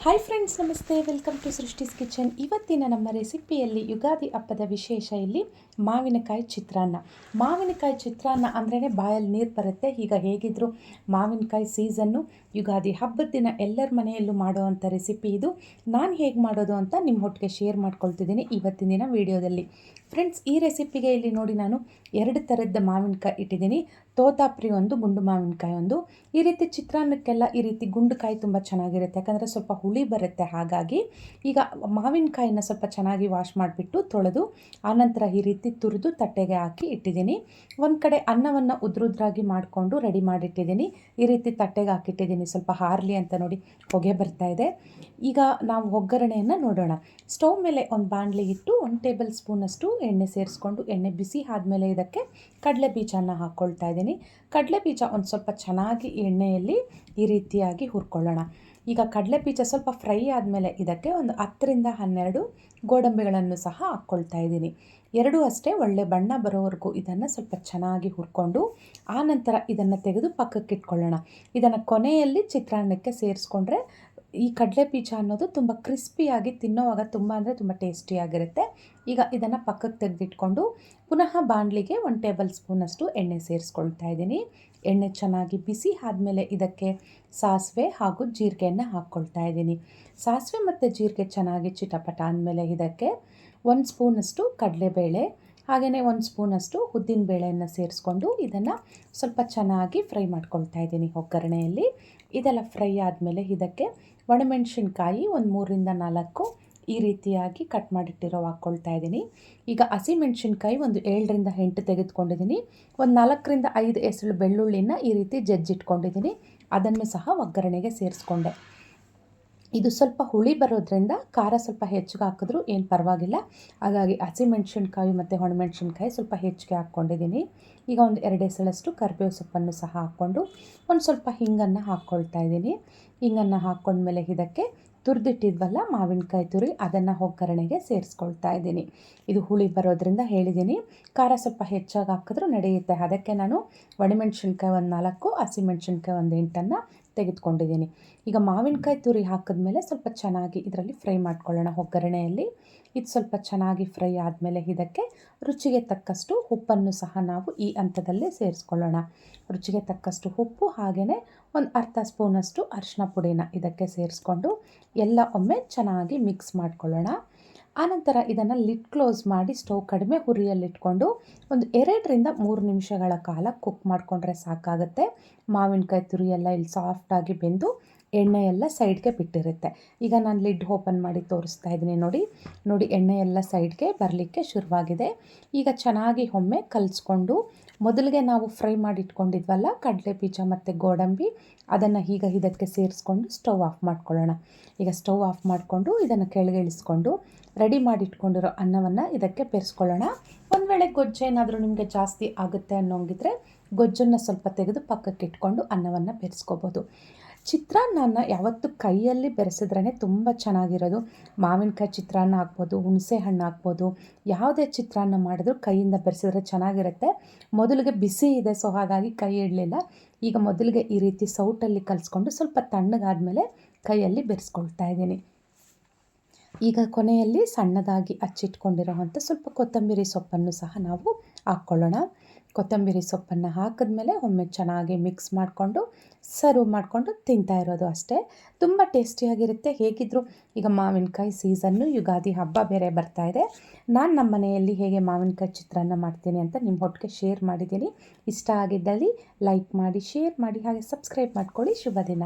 Hi friends, ನಮಸ್ತೆ. Welcome to Srishti's kitchen. ಇವತ್ತಿನ ನಮ್ಮ ರೆಸಿಪಿಯಲ್ಲಿ ಯುಗಾದಿ ಹಬ್ಬದ ವಿಶೇಷ ಇಲ್ಲಿ ಮಾವಿನಕಾಯಿ ಚಿತ್ರಾನ್ನ. ಮಾವಿನಕಾಯಿ ಚಿತ್ರಾನ್ನ ಅಂದ್ರೇ ಬಾಯಲ್ಲಿ ನೀರು ಬರುತ್ತೆ. ಈಗ ಹೇಗಿದ್ರು ಮಾವಿನಕಾಯಿ ಸೀಸನ್ನು, ಯುಗಾದಿ ಹಬ್ಬದ ದಿನ ಎಲ್ಲರ ಮನೆಯಲ್ಲೂ ಮಾಡುವಂಥ ರೆಸಿಪಿ ಇದು. ನಾನು ಹೇಗೆ ಮಾಡೋದು ಅಂತ ನಿಮ್ಮ ಒಟ್ಟಿಗೆ ಶೇರ್ ಮಾಡ್ಕೊಳ್ತಿದ್ದೀನಿ ಇವತ್ತಿನ ದಿನ ವೀಡಿಯೋದಲ್ಲಿ. ಫ್ರೆಂಡ್ಸ್, ಈ ರೆಸಿಪಿಗೆ ಇಲ್ಲಿ ನೋಡಿ ನಾನು 2 ಥರದ ಮಾವಿನಕಾಯಿ ಇಟ್ಟಿದ್ದೀನಿ. ತೋತಾಪುರಿ ಒಂದು, ಗುಂಡು ಮಾವಿನಕಾಯಿ ಒಂದು. ಈ ರೀತಿ ಚಿತ್ರಾನ್ನಕ್ಕೆಲ್ಲ ಈ ರೀತಿ ಗುಂಡುಕಾಯಿ ತುಂಬ ಚೆನ್ನಾಗಿರುತ್ತೆ, ಯಾಕಂದರೆ ಸ್ವಲ್ಪ ಹುಳಿ ಬರುತ್ತೆ. ಹಾಗಾಗಿ ಈಗ ಮಾವಿನಕಾಯಿನ ಸ್ವಲ್ಪ ಚೆನ್ನಾಗಿ ವಾಶ್ ಮಾಡಿಬಿಟ್ಟು ತೊಳೆದು ಆನಂತರ ಈ ರೀತಿ ತುರಿದು ತಟ್ಟೆಗೆ ಹಾಕಿ ಇಟ್ಟಿದ್ದೀನಿ. ಒಂದು ಕಡೆ ಅನ್ನವನ್ನು ಉದ್ರುದ್ರಾಗಿ ಮಾಡಿಕೊಂಡು ರೆಡಿ ಮಾಡಿಟ್ಟಿದ್ದೀನಿ. ಈ ರೀತಿ ತಟ್ಟೆಗೆ ಹಾಕಿಟ್ಟಿದ್ದೀನಿ, ಸ್ವಲ್ಪ ಹಾರಲಿ ಅಂತ. ನೋಡಿ, ಹೊಗೆ ಬರ್ತಾ ಇದೆ. ಈಗ ನಾವು ಒಗ್ಗರಣೆಯನ್ನು ನೋಡೋಣ. ಸ್ಟವ್ ಮೇಲೆ ಒಂದು ಬಾಣಲಿ ಇಟ್ಟು 1 ಟೇಬಲ್ ಸ್ಪೂನಷ್ಟು ಎಣ್ಣೆ ಸೇರಿಸ್ಕೊಂಡು, ಎಣ್ಣೆ ಬಿಸಿ ಆದಮೇಲೆ ಇದಕ್ಕೆ ಕಡಲೆ ಬೀಜನ ಹಾಕ್ಕೊಳ್ತಾ ಇದ್ದೀನಿ. ಕಡಲೆ ಬೀಜ ಒಂದು ಸ್ವಲ್ಪ ಚೆನ್ನಾಗಿ ಎಣ್ಣೆಯಲ್ಲಿ ಈ ರೀತಿಯಾಗಿ ಹುರ್ಕೊಳ್ಳೋಣ. ಈಗ ಕಡಲೆ ಬೀಜ ಸ್ವಲ್ಪ ಫ್ರೈ ಆದಮೇಲೆ ಇದಕ್ಕೆ ಒಂದು 10ರಿಂದ 12 ಗೋಡಂಬಿಗಳನ್ನು ಸಹ ಹಾಕ್ಕೊಳ್ತಾ ಇದ್ದೀನಿ. ಎರಡೂ ಅಷ್ಟೇ ಒಳ್ಳೆ ಬಣ್ಣ ಬರೋವರೆಗೂ ಇದನ್ನು ಸ್ವಲ್ಪ ಚೆನ್ನಾಗಿ ಹುರ್ಕೊಂಡು ಆನಂತರ ಇದನ್ನು ತೆಗೆದು ಪಕ್ಕಕ್ಕೆ ಇಟ್ಕೊಳ್ಳೋಣ. ಇದನ್ನು ಕೊನೆಯಲ್ಲಿ ಚಿತ್ರಾನ್ನಕ್ಕೆ ಸೇರಿಸ್ಕೊಂಡ್ರೆ ಈ ಕಡಲೆ ಬೀಜ ಅನ್ನೋದು ತುಂಬ ಕ್ರಿಸ್ಪಿಯಾಗಿ ತಿನ್ನೋವಾಗ ತುಂಬ ಅಂದರೆ ತುಂಬ ಟೇಸ್ಟಿಯಾಗಿರುತ್ತೆ. ಈಗ ಇದನ್ನು ಪಕ್ಕಕ್ಕೆ ತೆಗೆದಿಟ್ಕೊಂಡು ಪುನಃ ಬಾಣಲಿಗೆ 1 ಟೇಬಲ್ ಸ್ಪೂನಷ್ಟು ಎಣ್ಣೆ ಸೇರಿಸ್ಕೊಳ್ತಾ ಇದ್ದೀನಿ. ಎಣ್ಣೆ ಚೆನ್ನಾಗಿ ಬಿಸಿ ಆದಮೇಲೆ ಇದಕ್ಕೆ ಸಾಸಿವೆ ಹಾಗೂ ಜೀರಿಗೆಯನ್ನು ಹಾಕ್ಕೊಳ್ತಾ ಇದ್ದೀನಿ. ಸಾಸಿವೆ ಮತ್ತು ಜೀರಿಗೆ ಚೆನ್ನಾಗಿ ಚಿಟಪಟ ಅಂದಮೇಲೆ ಇದಕ್ಕೆ 1 ಸ್ಪೂನಷ್ಟು ಕಡಲೆಬೇಳೆ ಹಾಗೆಯೇ 1 ಸ್ಪೂನಷ್ಟು ಉದ್ದಿನ ಬೇಳೆಯನ್ನು ಸೇರಿಸ್ಕೊಂಡು ಇದನ್ನು ಸ್ವಲ್ಪ ಚೆನ್ನಾಗಿ ಫ್ರೈ ಮಾಡ್ಕೊಳ್ತಾ ಇದ್ದೀನಿ ಒಗ್ಗರಣೆಯಲ್ಲಿ. ಇದೆಲ್ಲ ಫ್ರೈ ಆದಮೇಲೆ ಇದಕ್ಕೆ ಒಣಮೆಣಸಿನ್ಕಾಯಿ ಒಂದು 3ರಿಂದ 4 ಈ ರೀತಿಯಾಗಿ ಕಟ್ ಮಾಡಿಟ್ಟಿರೋ ಹಾಕ್ಕೊಳ್ತಾ ಇದ್ದೀನಿ. ಈಗ ಹಸಿಮೆಣಸಿನ್ಕಾಯಿ ಒಂದು 7ರಿಂದ 8 ತೆಗೆದುಕೊಂಡಿದ್ದೀನಿ. ಒಂದು 4ರಿಂದ 5 ಎಸಳು ಬೆಳ್ಳುಳ್ಳಿನ ಈ ರೀತಿ ಜಜ್ಜಿಟ್ಕೊಂಡಿದ್ದೀನಿ. ಅದನ್ನು ಸಹ ಒಗ್ಗರಣೆಗೆ ಸೇರಿಸ್ಕೊಂಡೆ. ಇದು ಸ್ವಲ್ಪ ಹುಳಿ ಬರೋದ್ರಿಂದ ಖಾರ ಸ್ವಲ್ಪ ಹೆಚ್ಚಿಗೆ ಹಾಕಿದ್ರೂ ಏನು ಪರವಾಗಿಲ್ಲ. ಹಾಗಾಗಿ ಹಸಿಮೆಣಸಿನ್ಕಾಯಿ ಮತ್ತು ಒಣಮೆಣಸಿನ್ಕಾಯಿ ಸ್ವಲ್ಪ ಹೆಚ್ಚಿಗೆ ಹಾಕ್ಕೊಂಡಿದ್ದೀನಿ. ಈಗ ಒಂದು 2 ಎಸಳಷ್ಟು ಕರಿಬೇವು ಸೊಪ್ಪನ್ನು ಸಹ ಹಾಕ್ಕೊಂಡು ಒಂದು ಸ್ವಲ್ಪ ಹಿಂಗನ್ನು ಹಾಕ್ಕೊಳ್ತಾ ಇದ್ದೀನಿ. ಹಿಂಗನ್ನು ಹಾಕ್ಕೊಂಡ್ಮೇಲೆ ಇದಕ್ಕೆ ತುರಿದಿಟ್ಟಿದ್ವಲ್ಲ ಮಾವಿನಕಾಯಿ ತುರಿ, ಅದನ್ನು ಒಗ್ಗರಣೆಗೆ ಸೇರಿಸ್ಕೊಳ್ತಾ ಇದ್ದೀನಿ. ಇದು ಹುಳಿ ಬರೋದ್ರಿಂದ ಹೇಳಿದ್ದೀನಿ, ಖಾರ ಸ್ವಲ್ಪ ಹೆಚ್ಚಾಗಿ ಹಾಕಿದ್ರೂ ನಡೆಯುತ್ತೆ. ಅದಕ್ಕೆ ನಾನು ಒಣಮೆಣಸಿನ್ಕಾಯಿ ಒಂದು 4, ಹಸಿಮೆಣಸಿನ್ಕಾಯಿ ಒಂದು 8 ತೆಗೆದುಕೊಂಡಿದ್ದೀನಿ. ಈಗ ಮಾವಿನಕಾಯಿ ತುರಿ ಹಾಕಿದ್ಮೇಲೆ ಸ್ವಲ್ಪ ಚೆನ್ನಾಗಿ ಇದರಲ್ಲಿ ಫ್ರೈ ಮಾಡ್ಕೊಳ್ಳೋಣ ಒಗ್ಗರಣೆಯಲ್ಲಿ. ಇದು ಸ್ವಲ್ಪ ಚೆನ್ನಾಗಿ ಫ್ರೈ ಆದಮೇಲೆ ಇದಕ್ಕೆ ರುಚಿಗೆ ತಕ್ಕಷ್ಟು ಉಪ್ಪನ್ನು ಸಹ ನಾವು ಈ ಹಂತದಲ್ಲೇ ಸೇರಿಸ್ಕೊಳ್ಳೋಣ. ರುಚಿಗೆ ತಕ್ಕಷ್ಟು ಉಪ್ಪು ಹಾಗೆಯೇ ಒಂದು ಅರ್ಧ ಸ್ಪೂನಷ್ಟು ಅರಿಶಿನ ಪುಡಿನ ಇದಕ್ಕೆ ಸೇರಿಸ್ಕೊಂಡು ಎಲ್ಲ ಒಮ್ಮೆ ಚೆನ್ನಾಗಿ ಮಿಕ್ಸ್ ಮಾಡ್ಕೊಳ್ಳೋಣ. ಆನಂತರ ಇದನ್ನು ಲಿಡ್ ಕ್ಲೋಸ್ ಮಾಡಿ ಸ್ಟವ್ ಕಡಿಮೆ ಉರಿಯಲ್ಲಿಟ್ಕೊಂಡು ಒಂದು 2ರಿಂದ 3 ನಿಮಿಷಗಳ ಕಾಲ ಕುಕ್ ಮಾಡಿಕೊಂಡ್ರೆ ಸಾಕಾಗುತ್ತೆ. ಮಾವಿನಕಾಯಿ ತುರಿ ಎಲ್ಲ ಇಲ್ಲಿ ಸಾಫ್ಟಾಗಿ ಬೆಂದು ಎಣ್ಣೆ ಎಲ್ಲ ಸೈಡ್ಗೆ ಬಿಟ್ಟಿರುತ್ತೆ. ಈಗ ನಾನು ಲಿಡ್ ಓಪನ್ ಮಾಡಿ ತೋರಿಸ್ತಾ ಇದ್ದೀನಿ. ನೋಡಿ ಎಣ್ಣೆ ಎಲ್ಲ ಸೈಡ್ಗೆ ಬರಲಿಕ್ಕೆ ಶುರುವಾಗಿದೆ. ಈಗ ಚೆನ್ನಾಗಿ ಒಮ್ಮೆ ಕಲಿಸ್ಕೊಂಡು ಮೊದಲಿಗೆ ನಾವು ಫ್ರೈ ಮಾಡಿ ಇಟ್ಕೊಂಡಿದ್ವಲ್ಲ ಕಡಲೆ ಬೀಜ ಮತ್ತು ಗೋಡಂಬಿ, ಅದನ್ನು ಈಗ ಇದಕ್ಕೆ ಸೇರಿಸ್ಕೊಂಡು ಸ್ಟವ್ ಆಫ್ ಮಾಡ್ಕೊಳ್ಳೋಣ. ಈಗ ಸ್ಟವ್ ಆಫ್ ಮಾಡಿಕೊಂಡು ಇದನ್ನು ಕೆಳಗೆ ಇಳಿಸ್ಕೊಂಡು ರೆಡಿ ಮಾಡಿ ಇಟ್ಕೊಂಡಿರೋ ಅನ್ನವನ್ನು ಇದಕ್ಕೆ ಬೆರೆಸ್ಕೊಳ್ಳೋಣ. ಒಂದು ವೇಳೆ ಗೊಜ್ಜೇನಾದರೂ ನಿಮಗೆ ಜಾಸ್ತಿ ಆಗುತ್ತೆ ಅನ್ನೋಂಗಿದ್ರೆ ಗೊಜ್ಜನ್ನು ಸ್ವಲ್ಪ ತೆಗೆದು ಪಕ್ಕಕ್ಕೆ ಇಟ್ಕೊಂಡು ಅನ್ನವನ್ನು ಬೆರೆಸ್ಕೋಬೋದು. ಚಿತ್ರಾನ್ನ ಯಾವತ್ತೂ ಕೈಯಲ್ಲಿ ಬೆರೆಸಿದ್ರೇ ತುಂಬ ಚೆನ್ನಾಗಿರೋದು. ಮಾವಿನಕಾಯಿ ಚಿತ್ರಾನ್ನ ಹಾಕ್ಬೋದು, ಹುಣಸೆ ಹಣ್ಣು ಹಾಕ್ಬೋದು, ಯಾವುದೇ ಚಿತ್ರಾನ್ನ ಮಾಡಿದ್ರೂ ಕೈಯಿಂದ ಬೆರೆಸಿದ್ರೆ ಚೆನ್ನಾಗಿರುತ್ತೆ. ಮೊದಲಿಗೆ ಬಿಸಿ ಇದೆ, ಸೊ ಹಾಗಾಗಿ ಕೈ ಇಡಲಿಲ್ಲ. ಈಗ ಮೊದಲಿಗೆ ಈ ರೀತಿ ಸೌಟಲ್ಲಿ ಕಲಿಸ್ಕೊಂಡು ಸ್ವಲ್ಪ ತಣ್ಣಗಾದಮೇಲೆ ಕೈಯಲ್ಲಿ ಬೆರೆಸ್ಕೊಳ್ತಾ ಇದ್ದೀನಿ. ಈಗ ಕೊನೆಯಲ್ಲಿ ಸಣ್ಣದಾಗಿ ಹಚ್ಚಿಟ್ಕೊಂಡಿರೋವಂಥ ಸ್ವಲ್ಪ ಕೊತ್ತಂಬರಿ ಸೊಪ್ಪನ್ನು ಸಹ ನಾವು ಹಾಕ್ಕೊಳ್ಳೋಣ. ಕೊತ್ತಂಬರಿ ಸೊಪ್ಪನ್ನು ಹಾಕಿದ್ಮೇಲೆ ಒಮ್ಮೆ ಚೆನ್ನಾಗಿ ಮಿಕ್ಸ್ ಮಾಡಿಕೊಂಡು ಸರ್ವ್ ಮಾಡಿಕೊಂಡು ತಿಂತಾ ಇರೋದು ಅಷ್ಟೇ. ತುಂಬ ಟೇಸ್ಟಿಯಾಗಿರುತ್ತೆ. ಹೇಗಿದ್ದರೂ ಈಗ ಮಾವಿನಕಾಯಿ ಸೀಸನ್ನು, ಯುಗಾದಿ ಹಬ್ಬ ಬೇರೆ ಬರ್ತಾ ಇದೆ. ನಾನು ನಮ್ಮ ಮನೆಯಲ್ಲಿ ಹೇಗೆ ಮಾವಿನಕಾಯಿ ಚಿತ್ರಾನ್ನ ಮಾಡ್ತೀನಿ ಅಂತ ನಿಮ್ಮ ಒಟ್ಟಿಗೆ ಶೇರ್ ಮಾಡಿದ್ದೀನಿ. ಇಷ್ಟ ಆಗಿದ್ದಲ್ಲಿ ಲೈಕ್ ಮಾಡಿ, ಶೇರ್ ಮಾಡಿ, ಹಾಗೆ ಸಬ್ಸ್ಕ್ರೈಬ್ ಮಾಡ್ಕೊಳ್ಳಿ. ಶುಭ ದಿನ.